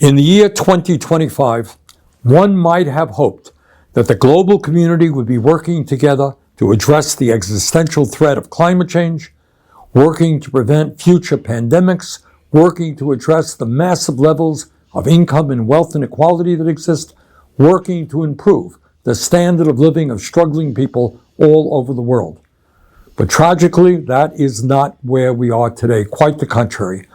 In the year 2025, one might have hoped that the global community would be working together to address the existential threat of climate change, working to prevent future pandemics, working to address the massive levels of income and wealth inequality that exist, working to improve the standard of living of struggling people all over the world. But tragically, that is not where we are today. Quite the contrary.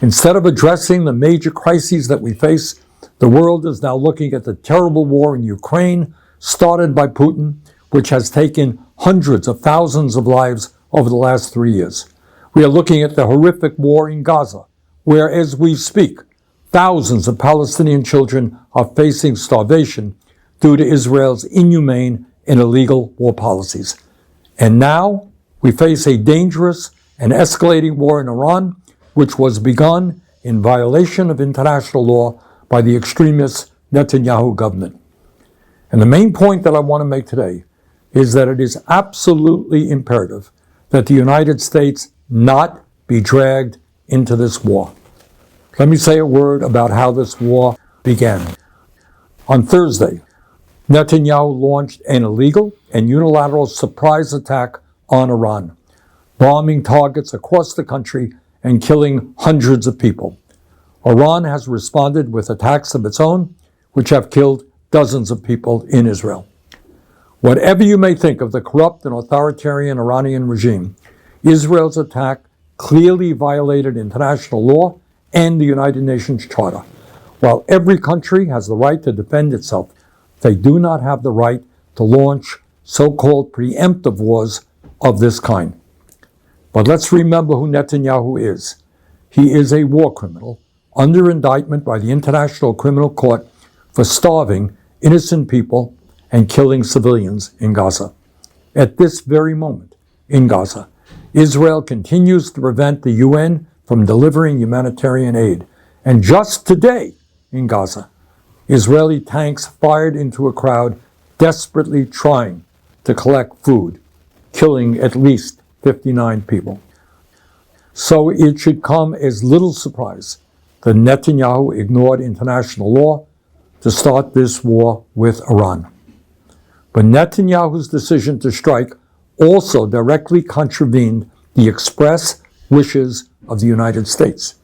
Instead of addressing the major crises that we face, the world is now looking at the terrible war in Ukraine, started by Putin, which has taken hundreds of thousands of lives over the last 3 years. We are looking at the horrific war in Gaza, where, as we speak, thousands of Palestinian children are facing starvation due to Israel's inhumane and illegal war policies. And now we face a dangerous and escalating war in Iran, which was begun in violation of international law by the extremist Netanyahu government. And the main point that I want to make today is that it is absolutely imperative that the United States not be dragged into this war. Let me say a word about how this war began. On Thursday, Netanyahu launched an illegal and unilateral surprise attack on Iran, bombing targets across the country and killing hundreds of people. Iran has responded with attacks of its own, which have killed dozens of people in Israel. Whatever you may think of the corrupt and authoritarian Iranian regime, Israel's attack clearly violated international law and the United Nations Charter. While every country has the right to defend itself, they do not have the right to launch so-called preemptive wars of this kind. But let's remember who Netanyahu is. He is a war criminal under indictment by the International Criminal Court for starving innocent people and killing civilians in Gaza. At this very moment, in Gaza, Israel continues to prevent the UN from delivering humanitarian aid. And just today, in Gaza, Israeli tanks fired into a crowd desperately trying to collect food, killing at least 59 people. So it should come as little surprise that Netanyahu ignored international law to start this war with Iran. But Netanyahu's decision to strike also directly contravened the express wishes of the United States,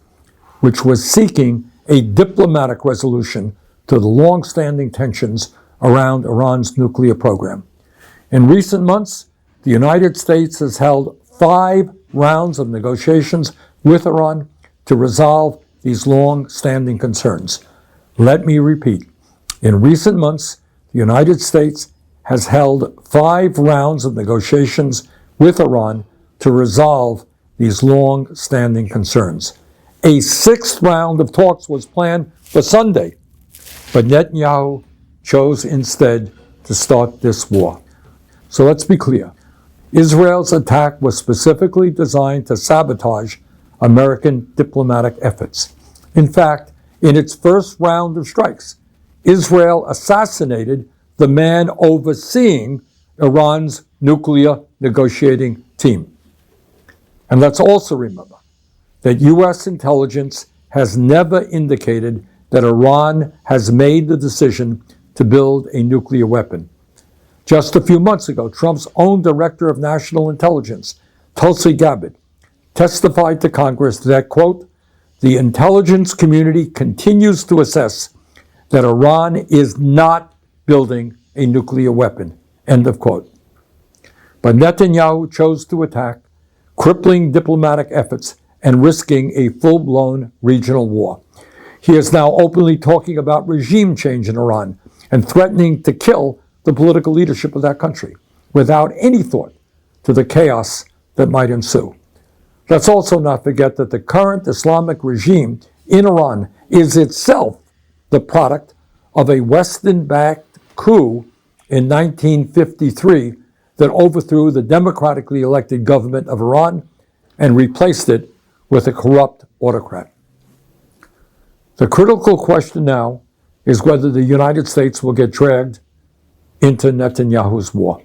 which was seeking a diplomatic resolution to the long-standing tensions around Iran's nuclear program. In recent months, the United States has held 5 rounds of negotiations with Iran to resolve these long-standing concerns. Let me repeat. In recent months, the United States has held 5 rounds of negotiations with Iran to resolve these long-standing concerns. A 6th round of talks was planned for Sunday, but Netanyahu chose instead to start this war. So let's be clear. Israel's attack was specifically designed to sabotage American diplomatic efforts. In fact, in its first round of strikes, Israel assassinated the man overseeing Iran's nuclear negotiating team. And let's also remember that U.S. intelligence has never indicated that Iran has made the decision to build a nuclear weapon. Just a few months ago, Trump's own Director of National Intelligence, Tulsi Gabbard, testified to Congress that, quote, the intelligence community continues to assess that Iran is not building a nuclear weapon, end of quote. But Netanyahu chose to attack, crippling diplomatic efforts and risking a full-blown regional war. He is now openly talking about regime change in Iran and threatening to kill the political leadership of that country without any thought to the chaos that might ensue. Let's also not forget that the current Islamic regime in Iran is itself the product of a Western-backed coup in 1953 that overthrew the democratically elected government of Iran and replaced it with a corrupt autocrat. The critical question now is whether the United States will get dragged into Netanyahu's war.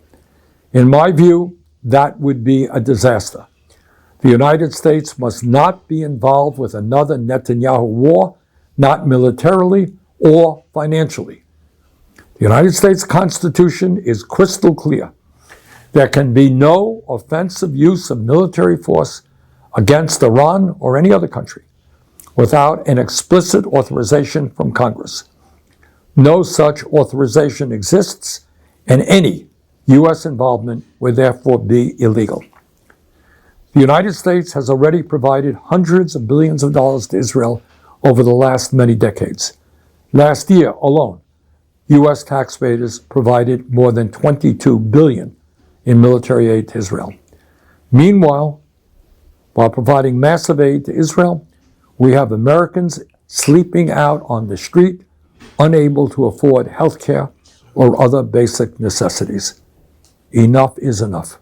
In my view, that would be a disaster. The United States must not be involved with another Netanyahu war not militarily or financially. The United States Constitution is crystal clear. There can be no offensive use of military force against Iran or any other country without an explicit authorization from Congress. No such authorization exists, and any U.S. involvement would therefore be illegal. The United States has already provided hundreds of billions of dollars to Israel over the last many decades. Last year alone, U.S. taxpayers provided more than $22 billion in military aid to Israel. Meanwhile, while providing massive aid to Israel, we have Americans sleeping out on the street, unable to afford health care or other basic necessities. Enough is enough.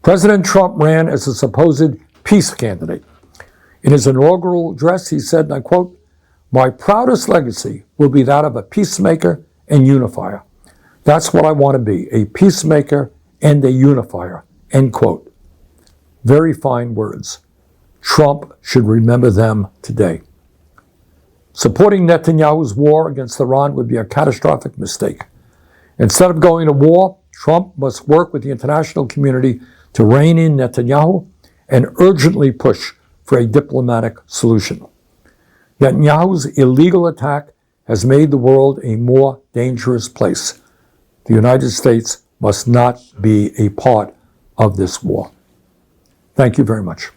President Trump ran as a supposed peace candidate. In his inaugural address, he said, and I quote, "My proudest legacy will be that of a peacemaker and unifier. That's what I want to be, a peacemaker and a unifier," end quote. Very fine words. Trump should remember them today. Supporting Netanyahu's war against Iran would be a catastrophic mistake. Instead of going to war, Trump must work with the international community to rein in Netanyahu and urgently push for a diplomatic solution. Netanyahu's illegal attack has made the world a more dangerous place. The United States must not be a part of this war. Thank you very much.